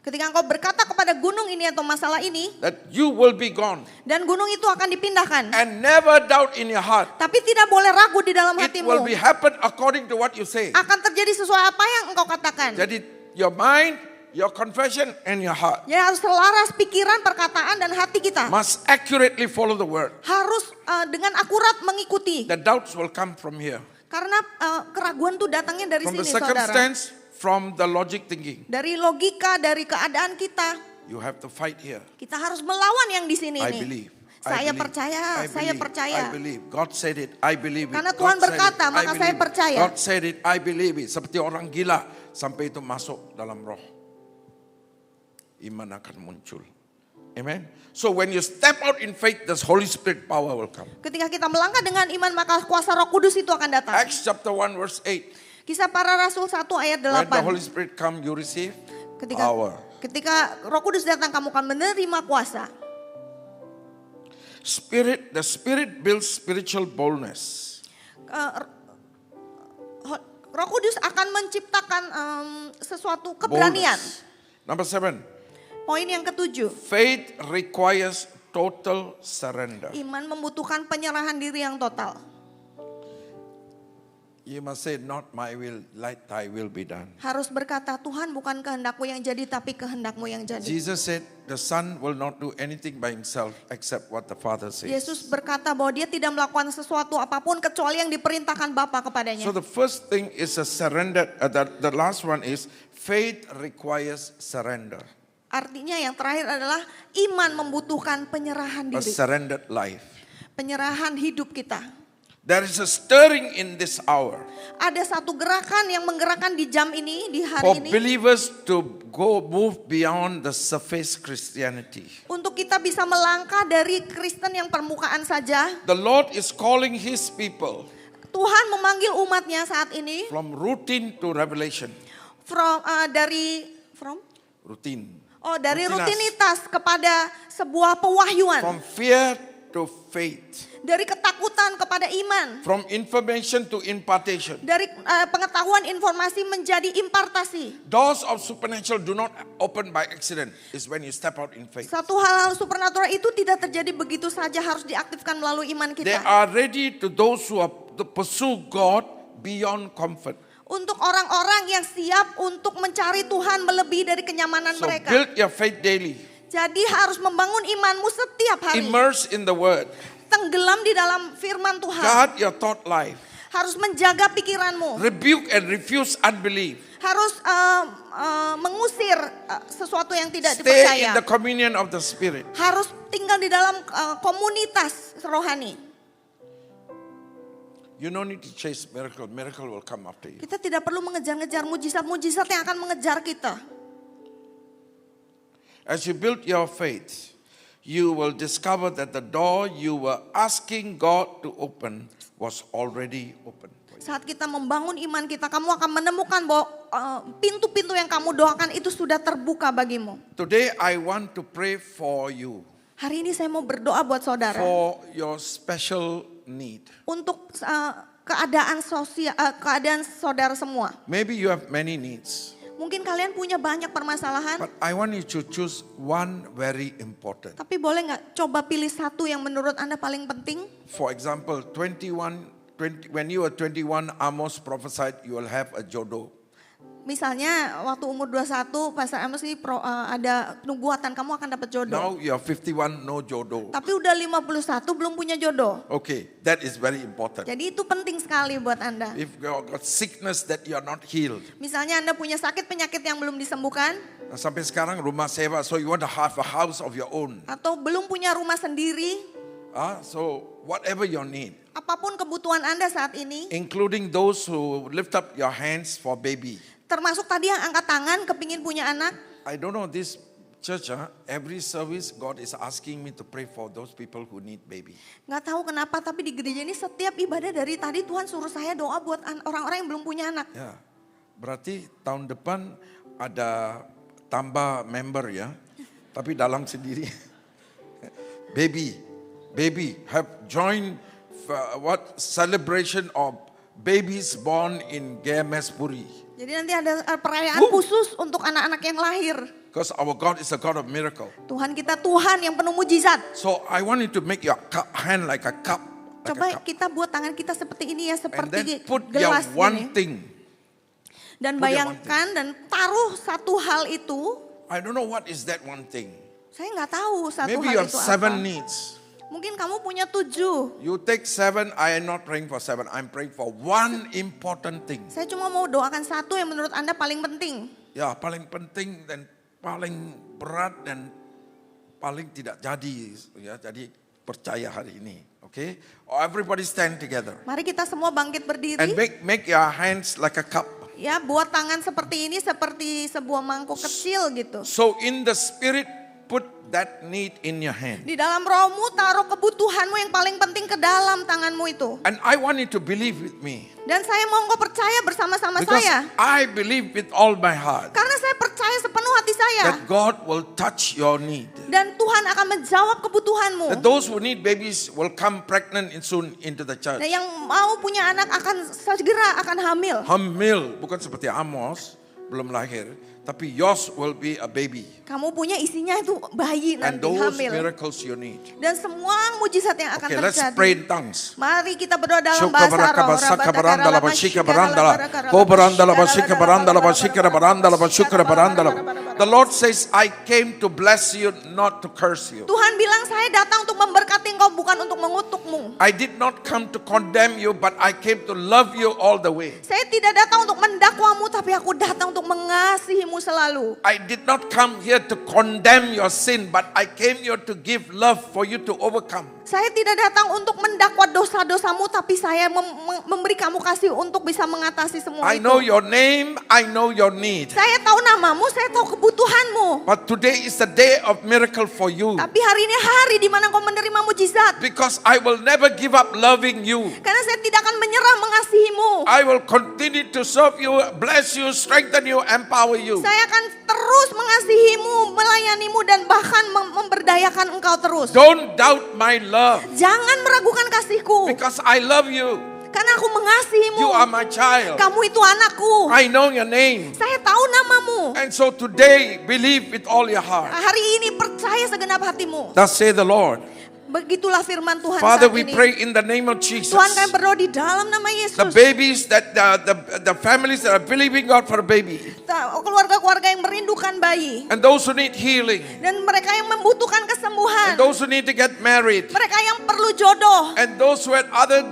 Ketika engkau berkata kepada gunung ini atau masalah ini, that you will be gone dan gunung itu akan dipindahkan. and never doubt in your heart, Tapi tidak boleh ragu di dalam it hatimu. will be happen according to what you say. Akan terjadi sesuai apa yang engkau katakan. Jadi your mind, your confession and your heart Ya harus selaras pikiran, perkataan, dan hati kita. must accurately follow the word. Harus dengan akurat mengikuti. The doubts will come from here. Karena keraguan tuh datangnya dari From the sini, saudara. circumstance, from the logic thinking. Dari logika, dari keadaan kita. You have to fight here. Kita harus melawan yang di sini I nih. believe. Saya I percaya, believe. saya percaya. I believe. God said it. I believe it. Karena God Tuhan said berkata, it. I maka saya believe it. percaya. God said it. I believe it. Seperti orang gila sampai itu masuk dalam roh. Iman akan muncul. Amen. So when you step out in faith, the Holy Spirit power will come. Ketika kita melangkah dengan iman, maka kuasa Roh Kudus itu akan datang. Acts chapter 1 verse 8. Kisah para Rasul 1 ayat When the Holy 8. Spirit come, you receive Ketika power. ketika Roh Kudus datang, kamu akan menerima kuasa. The Spirit builds spiritual boldness. Roh Kudus akan menciptakan sesuatu keberanian. Boldness. Number 7. Poin yang ketujuh, Faith requires total surrender. iman membutuhkan penyerahan diri yang total. You must say, not my will, let thy will be done. Harus berkata, Tuhan bukan kehendakku yang jadi, tapi kehendakmu yang jadi. Jesus said, the Son will not do anything by himself except what the Father says. Yesus berkata bahwa dia tidak melakukan sesuatu apapun kecuali yang diperintahkan Bapa kepadanya. So the first thing is a surrender. The last one is faith requires surrender. Artinya yang terakhir adalah iman membutuhkan penyerahan A diri. surrendered life. Penyerahan hidup kita. There is a stirring in this hour Ada satu gerakan yang menggerakkan di jam ini, di for hari ini. believers to move beyond the surface Christianity. Untuk kita bisa melangkah dari Kristen yang permukaan saja. The Lord is calling his people Tuhan memanggil umatnya saat ini. from routine to revelation. Dari Routine. dari Rutinitas. rutinitas kepada sebuah pewahyuan. From fear to faith. Dari ketakutan kepada iman. From information to impartation. Dari pengetahuan informasi menjadi impartasi. Doors of supernatural do not open by accident. It's when you step out in faith. Satu hal supernatural itu tidak terjadi begitu saja, harus diaktifkan melalui iman They kita. are ready to those who are to pursue God beyond comfort. Untuk orang-orang yang siap untuk mencari Tuhan melebihi dari kenyamanan So mereka. build your faith daily. Jadi harus membangun imanmu setiap hari. Immerse in the word. Tenggelam di dalam firman Tuhan. Guard your thought life. Harus menjaga pikiranmu. Rebuke and refuse unbelief. Harus mengusir sesuatu yang tidak Stay dipercaya. in the communion of the Spirit. Harus tinggal di dalam komunitas rohani. You don't need to chase miracle. Miracle will come after you. Kita tidak perlu mengejar-ngejar mujizat-mujizat yang akan mengejar kita. As you build your faith, you will discover that the door you were asking God to open was already open. Saat kita membangun iman kita, kamu akan menemukan bahwa pintu-pintu yang kamu doakan itu sudah terbuka bagimu. Today I want to pray for you, Hari ini saya mau berdoa buat saudara. for your special need. Untuk keadaan sosial, keadaan saudara semua. Maybe you have many needs, Mungkin kalian punya banyak permasalahan. but I want you to choose one very important. Tapi boleh nggak coba pilih satu yang menurut Anda paling penting? For example, 20, when you were 21, Amos prophesied you will have a jodoh. Misalnya waktu umur 21 Pastor Amos ini ada nubuatan kamu akan dapat jodoh. Now you are 51, no jodoh. Tapi udah 51 belum punya jodoh. Okay, that is very important. Jadi itu penting sekali buat Anda. If you got sickness that you are not healed. Misalnya Anda punya sakit penyakit yang belum disembuhkan. Nah, sampai sekarang rumah sewa, so you want to have a house of your own. Atau belum punya rumah sendiri. So whatever your need. Apapun kebutuhan Anda saat ini. Including those who lift up your hands for baby. Termasuk tadi yang angkat tangan kepingin punya anak. I don't know this church, every service God is asking me to pray for those people who need baby. Nggak tahu kenapa tapi di gereja ini setiap ibadah dari tadi Tuhan suruh saya doa buat orang-orang yang belum punya anak. Ya, berarti tahun depan ada tambah member ya, tapi dalam sendiri. Baby have joined what celebration of babies born in GMS Puri. Jadi nanti ada perayaan khusus untuk anak-anak yang lahir. Because our God is a God of miracle. Tuhan kita Tuhan yang penuh mujizat. So I want you to make your hand like a cup. Coba kita buat tangan kita seperti ini ya, And then seperti put your gelas one ini. thing. Dan put your one bayangkan dan taruh satu hal itu. I don't know what is that one thing. Saya nggak tahu satu Maybe hal you have itu 7 apa. needs. Mungkin kamu punya 7. You take 7, I am not praying for 7. I'm praying for one important thing. Saya cuma mau doakan satu yang menurut Anda paling penting. Ya, paling penting dan paling berat dan paling tidak jadi. Ya, jadi percaya hari ini. Okay? Everybody stand together. Mari kita semua bangkit berdiri. And make your hands like a cup. Ya, buat tangan seperti ini seperti sebuah mangkuk kecil gitu. So in the spirit, put that need in your hand. Di dalam rohmu taruh kebutuhanmu yang paling penting ke dalam tanganmu itu. And I want you to believe with me. Dan saya mau engkau percaya bersama-sama Because saya. I believe with all my heart Karena saya percaya sepenuh hati saya. that God will touch your need. Dan Tuhan akan menjawab kebutuhanmu. That those who need babies will come pregnant soon into the church. Dan yang mau punya anak akan segera akan hamil. Hamil, bukan seperti Amos, belum lahir. Tapi yours will be a baby. Kamu punya isinya itu bayi And nanti those hamil. miracles you need. Dan semua mujizat yang akan Okay, let's terjadi. pray in tongues. Mari kita berdoa dalam bahasa roh. The Lord says, I came to bless you, not to curse you. Tuhan bilang saya datang untuk memberkati engkau bukan untuk mengutukmu. I did not come to condemn you, but I came to love you all the way. Saya tidak datang untuk mendakwamu tapi aku datang untuk mengasihimu selalu. I did not come here to condemn your sin, but I came here to give love for you to overcome. Saya tidak datang untuk mendakwa dosa-dosamu tapi saya memberi kamu kasih untuk bisa mengatasi semua I itu. know your name, I know your need. Saya tahu namamu, saya tahu kebutuhanmu. But today is the day of miracle for you. Tapi hari ini hari di mana kau menerima mujizat. Because I will never give up loving you. Karena saya tidak akan menyerah mengasihimu. I will continue to serve you, bless you, strengthen you, empower you. Saya akan terus mengasihimu, melayanimu dan bahkan memberdayakan engkau terus. Don't doubt my love. Jangan meragukan kasihku. Because I love you. Karena aku mengasihimu. You are my child. Kamu itu anakku. I know your name. Saya tahu namamu. And so today, believe with all your heart. Hari ini percaya segenap hatimu. Thus say the Lord. Begitulah firman Tuhan Father, saat we ini. pray in the name of Jesus. Tuhan kami berdoa di dalam nama Yesus. The babies that the families that are believing God for a baby. Keluarga-keluarga yang merindukan bayi. And those who need healing. Dan mereka yang membutuhkan kesembuhan. And those who need to get married. Mereka yang perlu jodoh. And those who had other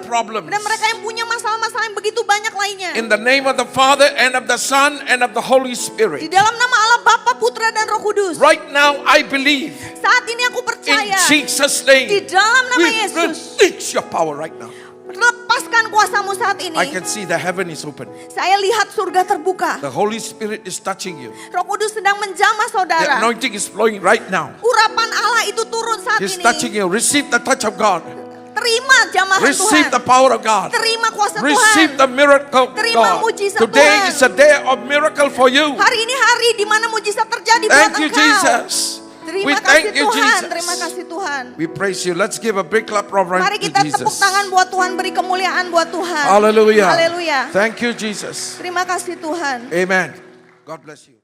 problems. Dan mereka yang punya masalah-masalah yang begitu banyak lainnya. In the name of the Father and of the Son and of the Holy Di Spirit. dalam nama Allah Bapa, Putra dan Roh Kudus. Right now I believe. Saat ini aku In percaya. Jesus' name. Di dalam nama We Yesus. release your power right now. Lepaskan kuasamu saat ini. I can see the heaven is open. Saya lihat surga terbuka. The Holy Spirit is touching you. Roh Kudus sedang menjamah The saudara. anointing is flowing right now. Urapan Allah itu turun saat He's ini. touching you. Receive the touch of God. Terima jamahan Receive Tuhan. the power of God. Terima kuasa Receive Tuhan. the miracle of Terima God. mujizat Today Tuhan. is a day of miracle for you. Hari ini hari di mana mujizat terjadi buat Thank you, engkau. Jesus. Terima We kasih thank you, Tuhan. Jesus. Terima kasih Tuhan. We praise you. Let's give a big clap of Mari to kita tepuk Jesus. tangan buat Tuhan, beri kemuliaan buat Tuhan. Hallelujah. Haleluya. Thank you, Jesus. Terima kasih Tuhan. Amen. God bless you.